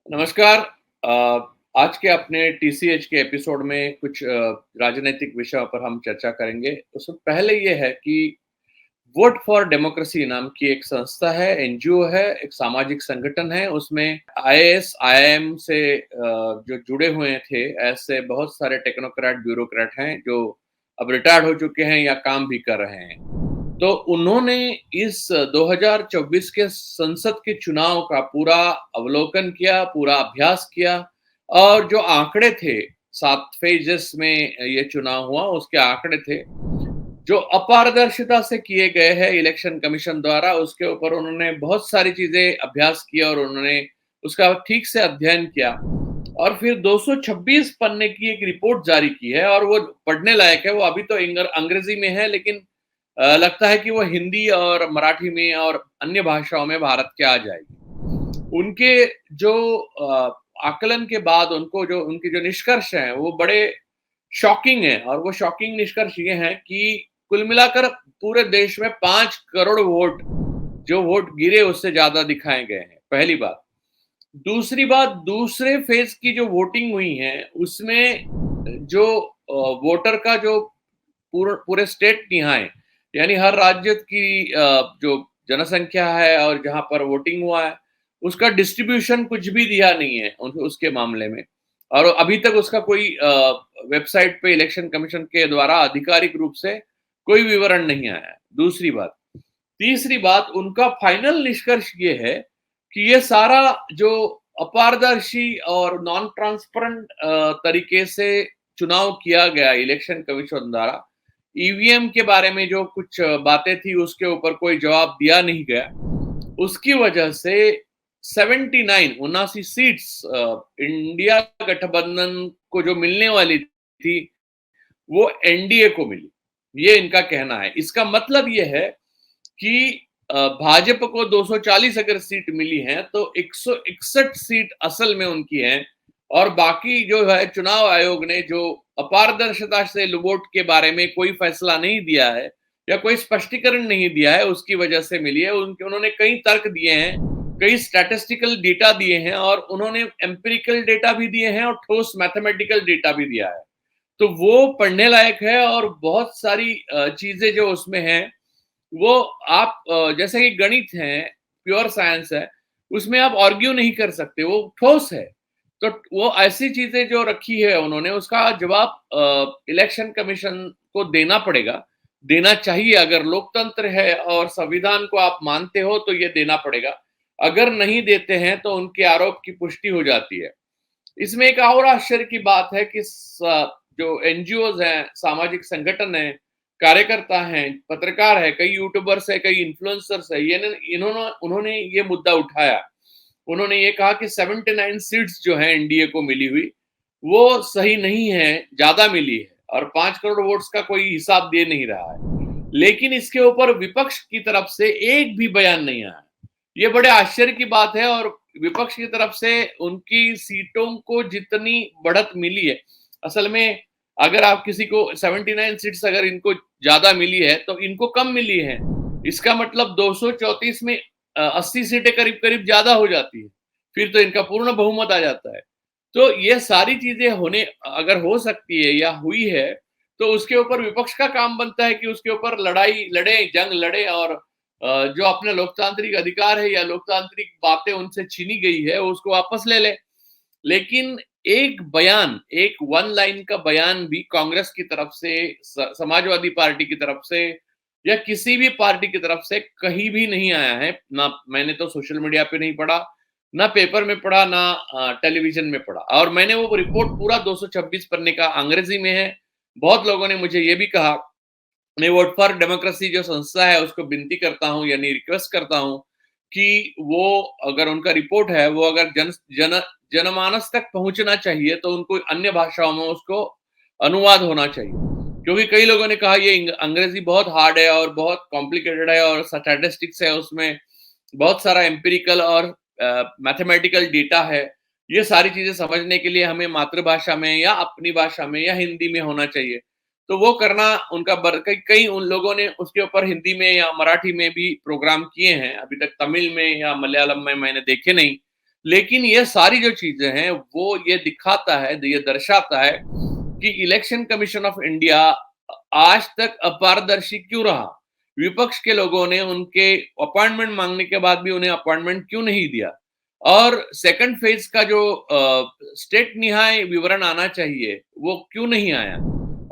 नमस्कार। आज के अपने टीसीएच के एपिसोड में कुछ राजनीतिक विषयों पर हम चर्चा करेंगे। उससे पहले ये है कि वोट फॉर डेमोक्रेसी नाम की एक संस्था है, एनजीओ है, एक सामाजिक संगठन है। उसमें आईएएस, आईआईएम से जो जुड़े हुए थे, ऐसे बहुत सारे टेक्नोक्रेट, ब्यूरोक्रेट हैं जो अब रिटायर्ड हो चुके हैं या काम भी कर रहे हैं। तो उन्होंने इस 2024 के संसद के चुनाव का पूरा अवलोकन किया, पूरा अभ्यास किया और जो आंकड़े थे, 7 फेजेस में ये चुनाव हुआ, उसके आंकड़े थे, जो अपारदर्शिता से किए गए हैं इलेक्शन कमीशन द्वारा, उसके ऊपर उन्होंने बहुत सारी चीज़ें अभ्यास किया और उन्होंने उसका ठीक से अध्ययन किया और फिर 226 पन्ने की एक रिपोर्ट जारी की है और वो पढ़ने लायक है। वो अभी तो अंग्रेजी में है, लेकिन लगता है कि वो हिंदी और मराठी में और अन्य भाषाओं में भारत के आ जाएगी। उनके जो आकलन के बाद उनकी जो निष्कर्ष हैं, वो बड़े शॉकिंग हैं और वो शॉकिंग निष्कर्ष ये हैं कि कुल मिलाकर पूरे देश में 5 करोड़ वोट, जो वोट गिरे उससे ज़्यादा दिखाए गए हैं, पहली बात। दूसरी बात, दूसरे फेज़ की जो वोटिंग हुई है, उसमें जो वोटर का जो पूरे स्टेट निहाय, यानी हर राज्य की जो जनसंख्या है और जहाँ पर वोटिंग हुआ है, उसका डिस्ट्रीब्यूशन कुछ भी दिया नहीं है उसके मामले में। और अभी तक उसका कोई वेबसाइट पे इलेक्शन कमीशन के द्वारा आधिकारिक रूप से कोई विवरण नहीं आया है, दूसरी बात। तीसरी बात, उनका फाइनल निष्कर्ष ये है कि ये सारा जो अपारदर्शी और नॉन ट्रांसपेरेंट तरीके से चुनाव किया गया इलेक्शन कमीशन द्वारा, ईवीएम के बारे में जो कुछ बातें थी उसके ऊपर कोई जवाब दिया नहीं गया। उसकी वजह से 79 79 सीट्स इंडिया गठबंधन को जो मिलने वाली थी, वो एनडीए को मिली। ये इनका कहना है। इसका मतलब ये है कि भाजपा को 240 अगर सीट मिली हैं, तो 161 सीट असल में उनकी हैं और बाकी जो है चुनाव आयोग ने जो अपारदर्शिता से वोट के बारे में कोई फैसला नहीं दिया है या कोई स्पष्टीकरण नहीं दिया है, उसकी वजह से मिली है। उन्होंने कई तर्क दिए हैं, कई स्टैटिस्टिकल डेटा दिए हैं और उन्होंने एम्पिरिकल डेटा भी दिए हैं और ठोस मैथमेटिकल डेटा भी दिया है। तो वो पढ़ने लायक है और बहुत सारी चीजें जो उसमें हैं, वो आप जैसे कि गणित है, प्योर साइंस है, उसमें आप आर्ग्यू नहीं कर सकते, वो ठोस है। तो वो ऐसी चीजें जो रखी है उन्होंने, उसका जवाब इलेक्शन कमीशन को देना पड़ेगा, देना चाहिए। अगर लोकतंत्र है और संविधान को आप मानते हो तो ये देना पड़ेगा। अगर नहीं देते हैं तो उनके आरोप की पुष्टि हो जाती है। इसमें एक और आश्चर्य की बात है कि जो एनजीओज हैं, सामाजिक संगठन है, कार्यकर्ता हैं, पत्रकार है, कई यूट्यूबर्स है, कई इन्फ्लुएंसर्स है, उन्होंने ये मुद्दा उठाया। उन्होंने ये कहा कि 79 सीट्स जो हैं एनडीए को मिली हुई, वो सही नहीं है, ज्यादा मिली है और 5 करोड़ वोट्स का कोई हिसाब दे नहीं रहा है। लेकिन इसके ऊपर विपक्ष की तरफ से एक भी बयान नहीं आया। ये बड़े आश्चर्य की बात है और विपक्ष की तरफ से उनकी सीटों को जितनी बढ़त मिली है, असल में अगर आप किसी को 79 सीट्स अगर इनको ज्यादा मिली है तो इनको कम मिली है, इसका मतलब 234 में 80 सीटें करीब करीब ज्यादा हो जाती है, फिर तो इनका पूर्ण बहुमत आ जाता है। तो ये सारी चीजें होने अगर हो सकती है या हुई है, तो उसके ऊपर विपक्ष का काम बनता है कि उसके ऊपर लड़ाई लड़े, जंग लड़े और जो अपने लोकतांत्रिक अधिकार है या लोकतांत्रिक बातें उनसे छीनी गई है उसको वापस ले ले। लेकिन एक बयान, एक वन लाइन का बयान भी कांग्रेस की तरफ से, समाजवादी पार्टी की तरफ से या किसी भी पार्टी की तरफ से कहीं भी नहीं आया है। ना मैंने तो सोशल मीडिया पे नहीं पढ़ा, ना पेपर में पढ़ा, ना टेलीविजन में पढ़ा। और मैंने वो रिपोर्ट पूरा 226 पन्ने का अंग्रेजी में है। बहुत लोगों ने मुझे ये भी कहा, मैं वोट फॉर डेमोक्रेसी जो संस्था है उसको विनती करता हूँ यानी रिक्वेस्ट करता हूँ कि वो अगर उनका रिपोर्ट है वो अगर जनमानस तक पहुंचना चाहिए तो उनको अन्य भाषाओं में उसको अनुवाद होना चाहिए, क्योंकि कई लोगों ने कहा ये अंग्रेजी बहुत हार्ड है और बहुत कॉम्प्लिकेटेड है और स्टैटिस्टिक्स है, उसमें बहुत सारा एम्पिरिकल और मैथमेटिकल डेटा है। ये सारी चीजें समझने के लिए हमें मातृभाषा में या अपनी भाषा में या हिंदी में होना चाहिए। तो वो करना उनका कई उन लोगों ने उसके ऊपर हिंदी में या मराठी में भी प्रोग्राम किए हैं, अभी तक तमिल में या मलयालम में मैंने देखे नहीं। लेकिन ये सारी जो चीजें हैं वो ये दिखाता है, ये दर्शाता है कि इलेक्शन कमीशन ऑफ इंडिया आज तक अपारदर्शी क्यों रहा। विपक्ष के लोगों ने उनके अपॉइंटमेंट मांगने के बाद भी उन्हें अपॉइंटमेंट क्यों नहीं दिया, और सेकंड फेज का जो स्टेट निहाय विवरण आना चाहिए वो क्यों नहीं आया,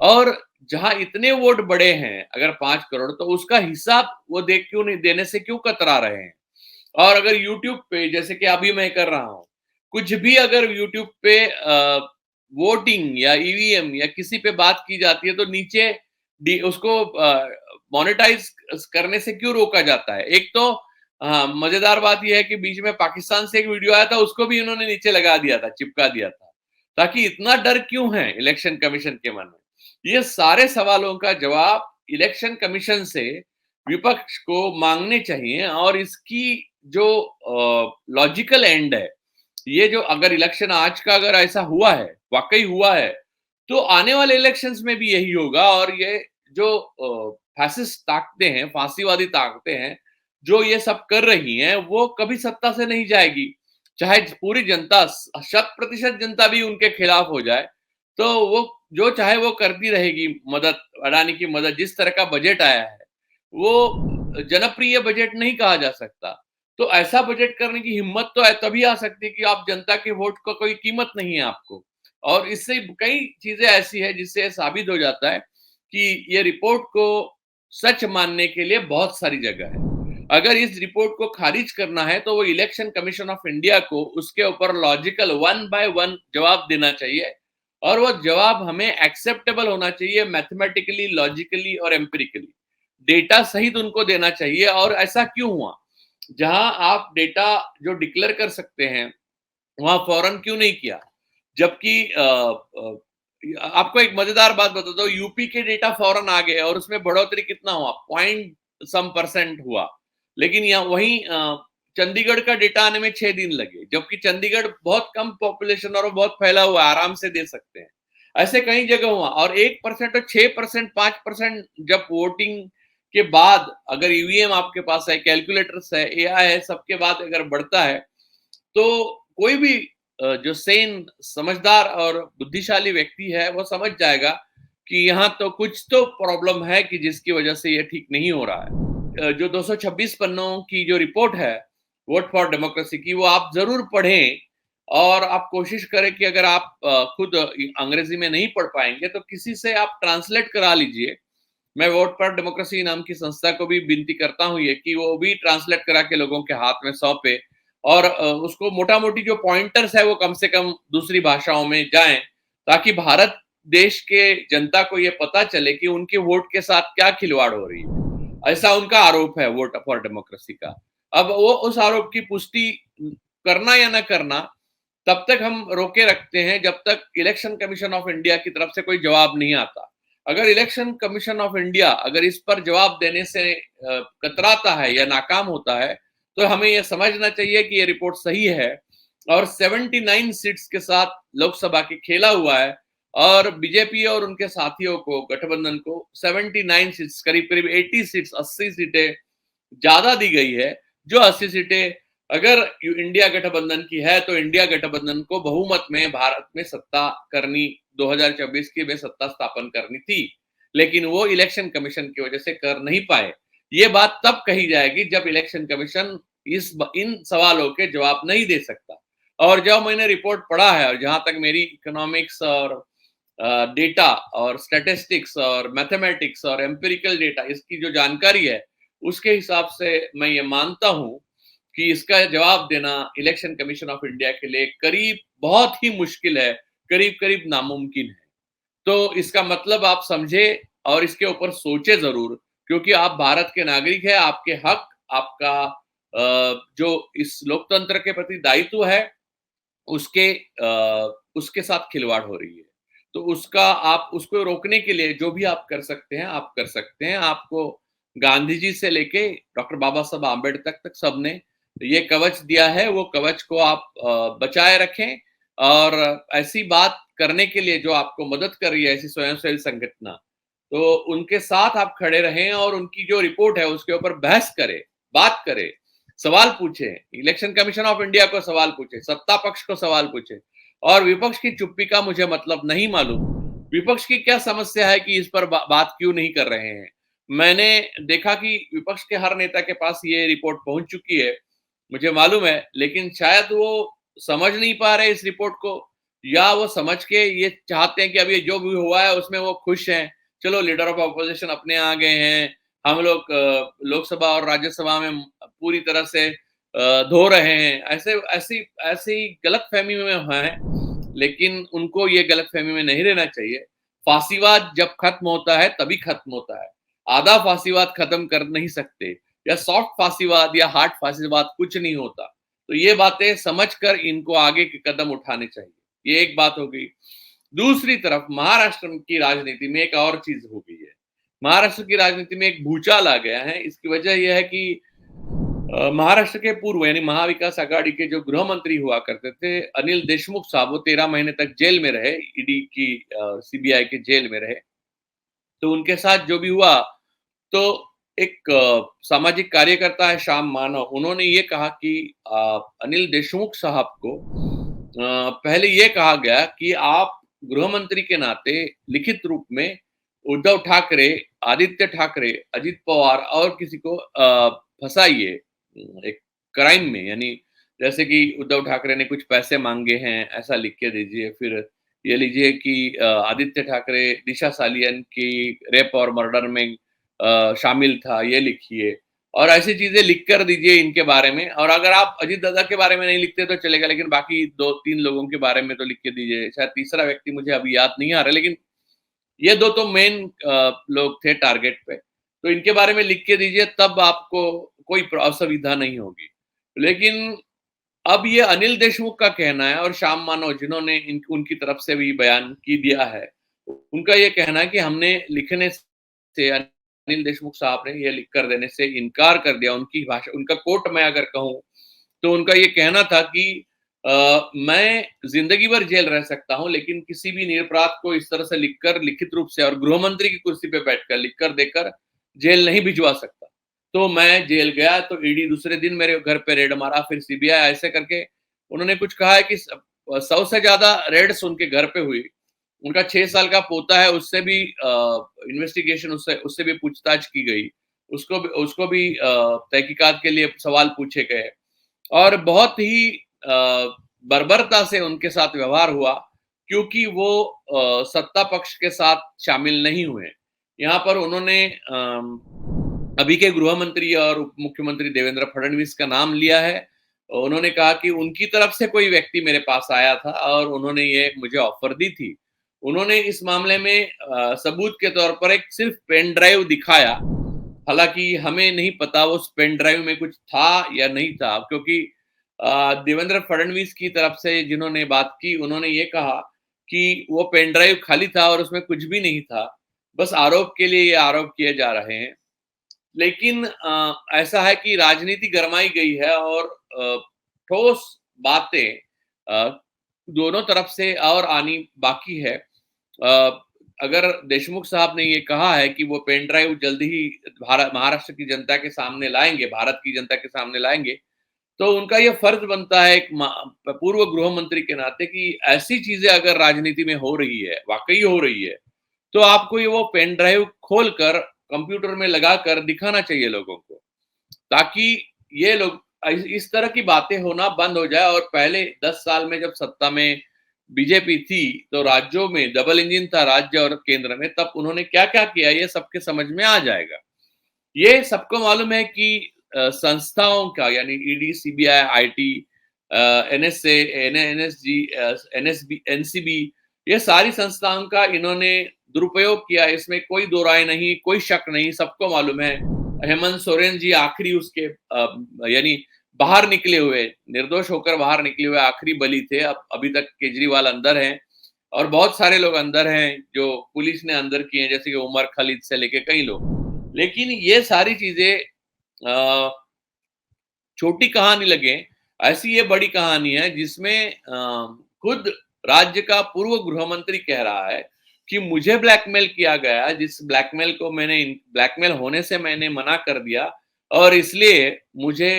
और जहां इतने वोट बड़े हैं अगर 5 करोड़, तो उसका हिसाब वो दे क्यों नहीं, देने से क्यों कतरा रहे हैं। और अगर यूट्यूब पे जैसे कि अभी मैं कर रहा हूं, कुछ भी अगर यूट्यूब पे वोटिंग या ईवीएम या किसी पे बात की जाती है तो नीचे उसको मोनेटाइज करने से क्यों रोका जाता है। एक तो मजेदार बात यह है कि बीच में पाकिस्तान से एक वीडियो आया था, उसको भी इन्होंने नीचे लगा दिया था, चिपका दिया था। ताकि इतना डर क्यों है इलेक्शन कमीशन के मन में, ये सारे सवालों का जवाब इलेक्शन कमीशन से विपक्ष को मांगने चाहिए। और इसकी जो लॉजिकल एंड है, ये जो अगर इलेक्शन आज का अगर ऐसा हुआ है, वाकई हुआ है, तो आने वाले इलेक्शंस में भी यही होगा। और ये जो फैसिस्ट ताकतें हैं, फांसीवादी ताकतें हैं, जो ये सब कर रही हैं, वो कभी सत्ता से नहीं जाएगी। चाहे पूरी जनता, 100% जनता भी उनके खिलाफ हो जाए, तो वो जो चाहे वो करती रहेगी मदद, अडानी की मदद। जिस तरह का बजट आया है, वो जनप्रिय बजट नहीं कहा जा सकता। तो ऐसा बजट करने की हिम्मत तो तभी आ सकती है कि आप जनता के वोट का कोई कीमत नहीं है आपको। और इससे कई चीजें ऐसी है जिससे साबित हो जाता है कि ये रिपोर्ट को सच मानने के लिए बहुत सारी जगह है। अगर इस रिपोर्ट को खारिज करना है तो वो इलेक्शन कमीशन ऑफ इंडिया को उसके ऊपर लॉजिकल 1 बाय 1 जवाब देना चाहिए, और वो जवाब हमें एक्सेप्टेबल होना चाहिए, मैथमेटिकली, लॉजिकली और एम्पिरिकली डेटा सहित उनको देना चाहिए। और ऐसा क्यों हुआ, जहां आप डेटा जो डिक्लेयर कर सकते हैं वहां फौरन क्यों नहीं किया। जबकि आपको एक मजेदार बात बताता हूँ, यूपी के डेटा फौरन आ गए और उसमें बढ़ोतरी कितना हुआ, पॉइंट सम परसेंट हुआ। लेकिन यहाँ वहीं चंडीगढ़ का डेटा आने में 6 दिन लगे, जबकि चंडीगढ़ बहुत कम पॉपुलेशन और बहुत फैला हुआ, आराम से दे सकते हैं। ऐसे कई जगह हुआ। और 1% और 6%, 5% जब वोटिंग के बाद अगर ईवीएम आपके पास है, कैलकुलेटर्स है, एआई है, सबके बाद अगर बढ़ता है, तो कोई भी जो सेन, समझदार और बुद्धिशाली व्यक्ति है वो समझ जाएगा कि यहाँ तो कुछ तो प्रॉब्लम है कि जिसकी वजह से ये ठीक नहीं हो रहा है। जो 226 पन्नों की जो रिपोर्ट है वोट फॉर डेमोक्रेसी की, वो आप जरूर पढ़ें। और आप कोशिश करें कि अगर आप खुद अंग्रेजी में नहीं पढ़ पाएंगे तो किसी से आप ट्रांसलेट करा लीजिए। मैं वोट फॉर डेमोक्रेसी नाम की संस्था को भी विनती करता हूँ ये कि वो भी ट्रांसलेट करा के लोगों के हाथ में सौंपे, और उसको मोटा मोटी जो पॉइंटर्स है वो कम से कम दूसरी भाषाओं में जाएं, ताकि भारत देश के जनता को ये पता चले कि उनके वोट के साथ क्या खिलवाड़ हो रही है। ऐसा उनका आरोप है वोट फॉर डेमोक्रेसी का। अब वो उस आरोप की पुष्टि करना या ना करना, तब तक हम रोके रखते हैं जब तक इलेक्शन कमीशन ऑफ इंडिया की तरफ से कोई जवाब नहीं आता। अगर इलेक्शन कमीशन ऑफ इंडिया अगर इस पर जवाब देने से कतराता है या नाकाम होता है, तो हमें यह समझना चाहिए कि यह रिपोर्ट सही है और 79 सीट्स के साथ लोकसभा की खेला हुआ है, और बीजेपी और उनके साथियों को, गठबंधन को 79 सीट्स, करीब करीब 80 सीट्स, 80 सीटें ज्यादा दी गई है। जो 80 सीटें अगर इंडिया गठबंधन की है, तो इंडिया गठबंधन को बहुमत में भारत में सत्ता करनी, 2024 की में सत्ता स्थापन करनी थी, लेकिन वो इलेक्शन कमीशन की वजह से कर नहीं पाए। ये बात तब कही जाएगी जब इलेक्शन कमीशन इन सवालों के जवाब नहीं दे सकता। और जब मैंने रिपोर्ट पढ़ा है, और जहां तक मेरी इकोनॉमिक्स और डेटा और स्टैटिस्टिक्स और मैथमेटिक्स और एम्पिरिकल डेटा, इसकी जो जानकारी है, उसके हिसाब से मैं ये मानता हूं कि इसका जवाब देना इलेक्शन कमीशन ऑफ इंडिया के लिए करीब बहुत ही मुश्किल है, करीब करीब नामुमकिन है। तो इसका मतलब आप समझे और इसके ऊपर सोचे जरूर, क्योंकि आप भारत के नागरिक हैं, आपके हक, आपका जो इस लोकतंत्र के प्रति दायित्व है, उसके साथ खिलवाड़ हो रही है। तो उसका आप उसको रोकने के लिए जो भी आप कर सकते हैं आप कर सकते हैं। आपको गांधी जी से लेके डॉक्टर बाबा साहब आम्बेडकर तक सबने ये कवच दिया है, वो कवच को आप बचाए रखें। और ऐसी बात करने के लिए जो आपको मदद कर रही है, ऐसी स्वयंसेवी संगठन, तो उनके साथ आप खड़े रहें और उनकी जो रिपोर्ट है उसके ऊपर बहस करें, बात करें, सवाल पूछे, इलेक्शन कमीशन ऑफ इंडिया को सवाल पूछे, सत्ता पक्ष को सवाल पूछे, और विपक्ष की चुप्पी का मुझे मतलब नहीं मालूम। विपक्ष की क्या समस्या है कि इस पर बात क्यों नहीं कर रहे हैं? मैंने देखा कि विपक्ष के हर नेता के पास ये रिपोर्ट पहुंच चुकी है, मुझे मालूम है, लेकिन शायद वो समझ नहीं पा रहे इस रिपोर्ट को, या वो समझ के ये चाहते हैं कि अब ये जो भी हुआ है उसमें वो खुश हैं। चलो, लीडर ऑफ अपोजिशन अपने आ गए हैं, हम लोग लोकसभा और राज्यसभा में पूरी तरह से धो रहे हैं। ऐसे ऐसी ऐसी गलतफहमी में हैं, लेकिन उनको ये गलतफहमी में नहीं रहना चाहिए। फांसीवाद जब खत्म होता है तभी खत्म होता है। आधा फांसीवाद खत्म कर नहीं सकते, या सॉफ्ट फांसीवाद या हार्ड फांसीवाद कुछ नहीं होता। तो ये बातें समझकर इनको आगे के कदम उठाने चाहिए। ये एक बात हो गई। दूसरी तरफ महाराष्ट्र की राजनीति में एक और चीज हो गई है। महाराष्ट्र की राजनीति में एक भूचाल आ गया है। इसकी वजह यह है कि महाराष्ट्र के पूर्व यानी महाविकास आघाड़ी के जो गृह मंत्री हुआ करते थे अनिल देशमुख साहब, वो 13 महीने तक जेल में रहे, ईडी की सीबीआई के जेल में रहे। तो उनके साथ जो भी हुआ, तो एक सामाजिक कार्यकर्ता है श्याम मानव, उन्होंने ये कहा कि अनिल देशमुख साहब को पहले ये कहा गया कि आप गृह मंत्री के नाते लिखित रूप में उद्धव ठाकरे, आदित्य ठाकरे, अजित पवार और किसी को फंसाइए एक क्राइम में, यानी जैसे कि उद्धव ठाकरे ने कुछ पैसे मांगे हैं, ऐसा लिख के दीजिए। फिर ये लीजिए कि आदित्य ठाकरे दिशा सालियन की रेप और मर्डर में शामिल था, ये लिखिए, और ऐसी चीजें लिख कर दीजिए इनके बारे में। और अगर आप अजीत दादा के बारे में नहीं लिखते तो चलेगा, लेकिन बाकी 2-3 लोगों के बारे में तो लिख के दीजिए। शायद तीसरा व्यक्ति मुझे अभी याद नहीं आ रहा, लेकिन ये 2 तो मेन लोग थे टारगेट पे। तो इनके बारे में लिख के दीजिए, तब आपको कोई असुविधा नहीं होगी। लेकिन अब ये अनिल देशमुख का कहना है, और श्याम मानव जिन्होंने उनकी तरफ से भी बयान की दिया है, उनका ये कहना है कि हमने लिखने से, अनिल देशमुख साहब ने ये लिख कर देने से इनकार कर दिया। उनकी भाषा, उनका कोट मैं अगर कहूँ, तो उनका ये कहना था कि मैं जिंदगी भर जेल रह सकता हूं, लेकिन किसी भी निरपराध को इस तरह से लिखकर, लिखित रूप से और गृह मंत्री की कुर्सी पे बैठकर लिखकर देकर जेल नहीं भिजवा सकता। तो मैं जेल गया तो ईडी दूसरे दिन मेरे घर पे रेड मारा, फिर सीबीआई, ऐसे करके उन्होंने कुछ कहा है कि 100 से ज्यादा रेड्स उनके घर पे हुई। उनका 6 साल का पोता है, उससे भी इन्वेस्टिगेशन, उससे उससे भी पूछताछ की गई। उसको भी तहकीकात के लिए सवाल पूछे गए, और बहुत ही बर्बरता से उनके साथ व्यवहार हुआ, क्योंकि वो सत्ता पक्ष के साथ शामिल नहीं हुए। यहाँ पर उन्होंने अभी के गृह मंत्री और उप मुख्यमंत्री देवेंद्र फडणवीस का नाम लिया है। उन्होंने कहा कि उनकी तरफ से कोई व्यक्ति मेरे पास आया था और उन्होंने ये मुझे ऑफर दी थी। उन्होंने इस मामले में सबूत के तौर पर एक सिर्फ पेन ड्राइव दिखाया। हालांकि हमें नहीं पता उस पेन ड्राइव में कुछ था या नहीं था, क्योंकि देवेंद्र फडणवीस की तरफ से जिन्होंने बात की, उन्होंने ये कहा कि वो पेन ड्राइव खाली था और उसमें कुछ भी नहीं था, बस आरोप के लिए ये आरोप किए जा रहे हैं। लेकिन ऐसा है कि राजनीति गरमाई गई है, और ठोस बातें दोनों तरफ से और आनी बाकी है। अगर देशमुख साहब ने ये कहा है कि वो पेन ड्राइव जल्दी ही महाराष्ट्र की जनता के सामने लाएंगे, भारत की जनता के सामने लाएंगे, तो उनका ये फर्ज बनता है एक पूर्व गृह मंत्री के नाते कि ऐसी चीजें अगर राजनीति में हो रही है, वाकई हो रही है, तो आपको ये वो पेन ड्राइव खोलकर कंप्यूटर में लगाकर दिखाना चाहिए लोगों को, ताकि ये लोग इस तरह की बातें होना बंद हो जाए। और पहले 10 साल में जब सत्ता में बीजेपी थी, तो राज्यों में डबल इंजन था, राज्य और केंद्र में, तब उन्होंने क्या क्या किया ये सबके समझ में आ जाएगा। ये सबको मालूम है कि संस्थाओं का, यानी ED, CBI, IT, NSA, NSG, NSB, NCB, ये सारी संस्थाओं का इन्होंने दुरुपयोग किया, इसमें कोई दो राय नहीं, कोई शक नहीं, सबको मालूम है। हेमंत सोरेन जी आखिरी उसके यानी बाहर निकले हुए, निर्दोष होकर बाहर निकले हुए आखिरी बली थे। अब अभी तक केजरीवाल अंदर हैं, और बहुत सारे लोग अंदर हैं जो पुलिस ने अंदर किए हैं, जैसे कि उमर खालिद से लेके कई लोग। लेकिन ये सारी चीजें छोटी कहानी लगे, ऐसी ये बड़ी कहानी है जिसमें खुद राज्य का पूर्व गृह मंत्री कह रहा है कि मुझे ब्लैकमेल किया गया, जिस ब्लैकमेल को मैंने ब्लैकमेल होने से मैंने मना कर दिया, और इसलिए मुझे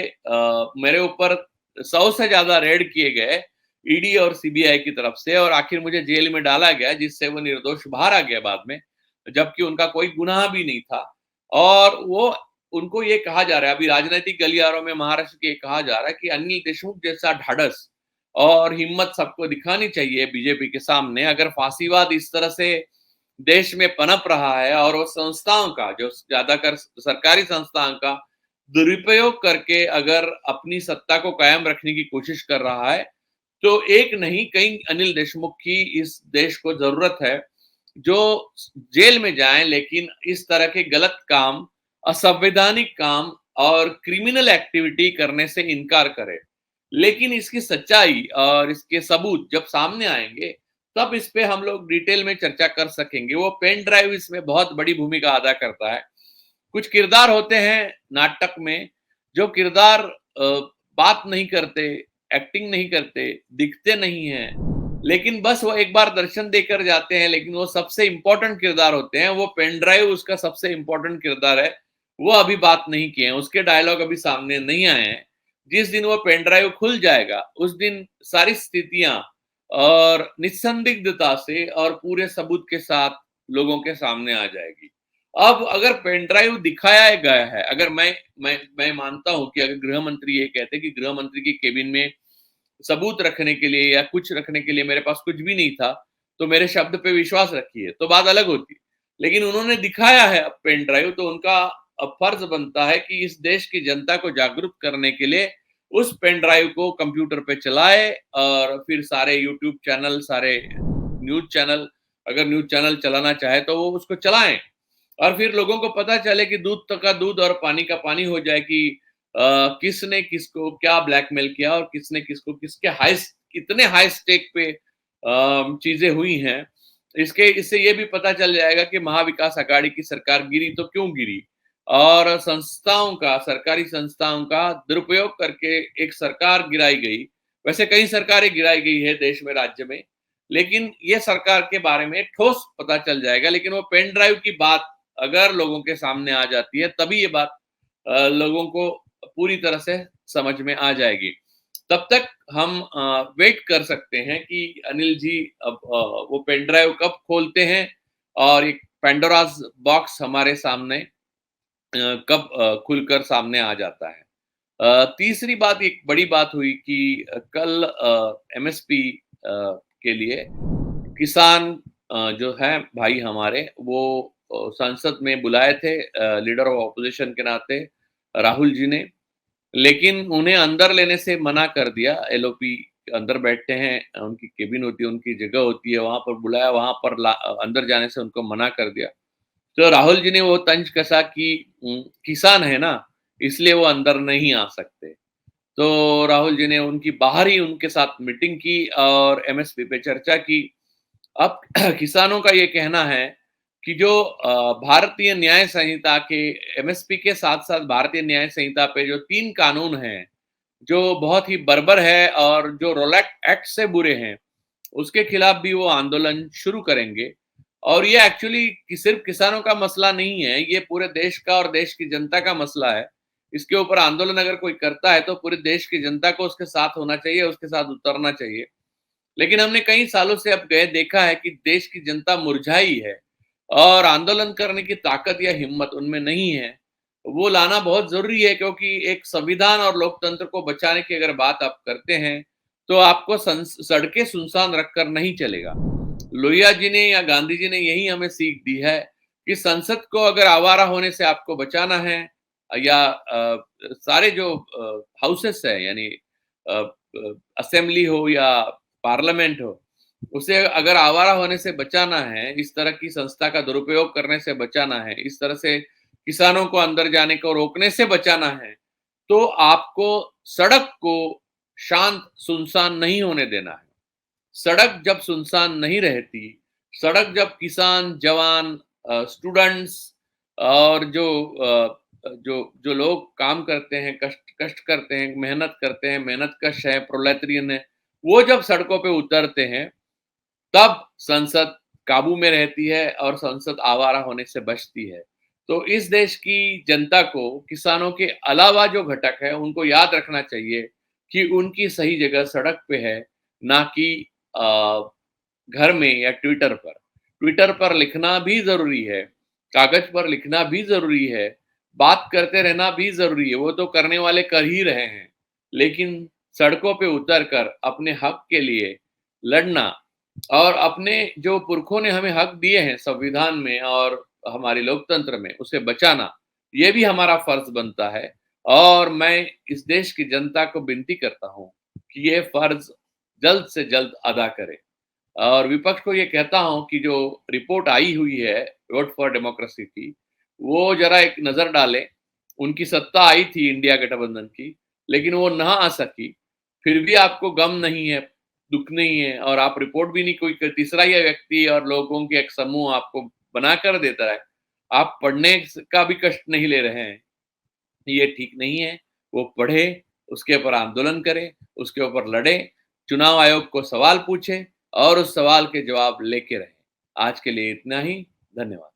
मेरे ऊपर 100 से ज़्यादा रेड किए गए ईडी और सीबीआई की तरफ से और आखिर मुझे जेल में डाला गया जिससे वो निर्दोष बाहर आ गया बाद में, जबकि उनका कोई गुनाह भी नहीं था। और वो उनको ये कहा जा रहा है अभी राजनैतिक गलियारों में महाराष्ट्र के ये कहा जा रहा है कि अनिल देशमुख जैसा ढाढ़स और हिम्मत सबको दिखानी चाहिए बीजेपी के सामने। अगर फांसीवाद इस तरह से देश में पनप रहा है और वो संस्थाओं का जो ज्यादातर सरकारी संस्थाओं का दुरुपयोग करके अगर अपनी सत्ता को कायम रखने की कोशिश कर रहा है, तो एक नहीं कई अनिल देशमुख की इस देश को जरूरत है जो जेल में जाएं लेकिन इस तरह के गलत काम, असंवैधानिक काम और क्रिमिनल एक्टिविटी करने से इनकार करें। लेकिन इसकी सच्चाई और इसके सबूत जब सामने आएंगे, तब इस पे हम लोग डिटेल में चर्चा कर सकेंगे। वो पेन ड्राइव इसमें बहुत बड़ी भूमिका अदा करता है। कुछ किरदार होते हैं नाटक में, जो किरदार बात नहीं करते, एक्टिंग नहीं करते, दिखते नहीं हैं, लेकिन बस वो एक बार दर्शन देकर जाते हैं, लेकिन वो सबसे इम्पोर्टेंट किरदार होते हैं। वो पेन ड्राइव उसका सबसे इम्पोर्टेंट किरदार है। वो अभी बात नहीं किए हैं, उसके डायलॉग अभी सामने नहीं आए हैं। जिस दिन वो पेन ड्राइव खुल जाएगा, उस दिन सारी स्थितियां और निस्संदिग्धता से और पूरे सबूत के साथ लोगों के सामने आ जाएगी। अब अगर पेन ड्राइव दिखाया गया है, अगर मैं मानता हूं कि अगर गृह मंत्री ये कहते कि गृह मंत्री की केबिन में सबूत रखने के लिए या कुछ रखने के लिए मेरे पास कुछ भी नहीं था, तो मेरे शब्द पे विश्वास रखिए, तो बात अलग होती। लेकिन उन्होंने दिखाया है अब पेन ड्राइव, तो उनका अब फर्ज बनता है कि इस देश की जनता को जागरूक करने के लिए उस पेन ड्राइव को कंप्यूटर पे चलाए और फिर सारे यूट्यूब चैनल, सारे न्यूज़ चैनल, अगर न्यूज़ चैनल चलाना चाहे तो वो उसको चलाएँ और फिर लोगों को पता चले कि दूध तक का दूध और पानी का पानी हो जाए कि किसने किसको क्या ब्लैकमेल किया और किसने किसको किसके कितने हाई स्टेक पे चीजें हुई हैं। इससे ये भी पता चल जाएगा कि महाविकास अघाड़ी की सरकार गिरी तो क्यों गिरी और संस्थाओं का, सरकारी संस्थाओं का दुरुपयोग करके एक सरकार गिराई गई। वैसे कई सरकारें गिराई गई है देश में, राज्य में, लेकिन ये सरकार के बारे में ठोस पता चल जाएगा। लेकिन वो पेन ड्राइव की बात अगर लोगों के सामने आ जाती है, तभी ये बात लोगों को पूरी तरह से समझ में आ जाएगी। तब तक हम वेट कर सकते हैं कि अनिल जी अब वो पेन ड्राइव कब खोलते हैं और एक पेंडोरास बॉक्स हमारे सामने कब खुलकर सामने आ जाता है। तीसरी बात, एक बड़ी बात हुई कि कल एमएसपी के लिए किसान जो है भाई हमारे, वो संसद में बुलाए थे लीडर ऑफ ऑपोजिशन के नाते राहुल जी ने, लेकिन उन्हें अंदर लेने से मना कर दिया। एलओपी अंदर बैठते हैं, उनकी केबिन होती है, उनकी जगह होती है, वहां पर बुलाया, वहां पर अंदर जाने से उनको मना कर दिया। तो राहुल जी ने वो तंज कसा कि किसान है ना, इसलिए वो अंदर नहीं आ सकते। तो राहुल जी ने उनकी बाहर ही उनके साथ मीटिंग की और एमएसपी पे चर्चा की। अब किसानों का ये कहना है कि जो भारतीय न्याय संहिता के एमएसपी के साथ-साथ भारतीय न्याय संहिता पे जो 3 कानून हैं, जो बहुत ही बर्बर है और जो रोलैक एक्ट से बुरे हैं, उसके खिलाफ भी वो आंदोलन शुरू करेंगे। और ये एक्चुअली सिर्फ किसानों का मसला नहीं है, ये पूरे देश का और देश की जनता का मसला है। इसके ऊपर आंदोलन अगर कोई करता है तो पूरे देश की जनता को उसके साथ होना चाहिए, उसके साथ उतरना चाहिए। लेकिन हमने कई सालों से अब गए देखा है कि देश की जनता मुरझाई है और आंदोलन करने की ताकत या हिम्मत उनमें नहीं है। वो लाना बहुत जरूरी है, क्योंकि एक संविधान और लोकतंत्र को बचाने की अगर बात आप करते हैं, तो आपको सड़कें सुनसान रखकर नहीं चलेगा। लोहिया जी ने या गांधी जी ने यही हमें सीख दी है कि संसद को अगर आवारा होने से आपको बचाना है, या सारे जो हाउसेस है, यानी असेंबली हो या पार्लियामेंट हो, उसे अगर आवारा होने से बचाना है, इस तरह की संस्था का दुरुपयोग करने से बचाना है, इस तरह से किसानों को अंदर जाने को रोकने से बचाना है, तो आपको सड़क को शांत सुनसान नहीं होने देना है। सड़क जब सुनसान नहीं रहती, सड़क जब किसान, जवान, स्टूडेंट्स और जो जो लोग काम करते हैं, कष्ट कष्ट करते हैं, मेहनत करते हैं, मेहनतकश है, प्रोलेटेरियन है, वो जब सड़कों पे उतरते हैं, तब संसद काबू में रहती है और संसद आवारा होने से बचती है। तो इस देश की जनता को किसानों के अलावा जो घटक है, उनको याद रखना चाहिए कि उनकी सही जगह सड़क पे है, ना कि अ, घर में या ट्विटर पर। ट्विटर पर लिखना भी ज़रूरी है, कागज़ पर लिखना भी ज़रूरी है, बात करते रहना भी ज़रूरी है, वो तो करने वाले कर ही रहे हैं। लेकिन सड़कों पे उतर कर अपने हक के लिए लड़ना और अपने जो पुरखों ने हमें हक दिए हैं संविधान में और हमारे लोकतंत्र में, उसे बचाना, ये भी हमारा फ़र्ज़ बनता है। और मैं इस देश की जनता को विनती करता हूँ कि ये फ़र्ज़ जल्द से जल्द अदा करे। और विपक्ष को ये कहता हूँ कि जो रिपोर्ट आई हुई है वोट फॉर डेमोक्रेसी की, वो ज़रा एक नज़र डालें। उनकी सत्ता आई थी इंडिया गठबंधन की, लेकिन वो ना आ सकी। फिर भी आपको गम नहीं है, दुःख नहीं है और आप रिपोर्ट भी नहीं कोई तीसरा ही व्यक्ति और लोगों के एक समूह आपको बनाकर देता है। आप पढ़ने का भी कष्ट नहीं ले रहे हैं। ये ठीक नहीं है। वो पढ़े, उसके ऊपर आंदोलन करे, उसके ऊपर लड़े, चुनाव आयोग को सवाल पूछे और उस सवाल के जवाब लेके रहे। आज के लिए इतना ही, धन्यवाद।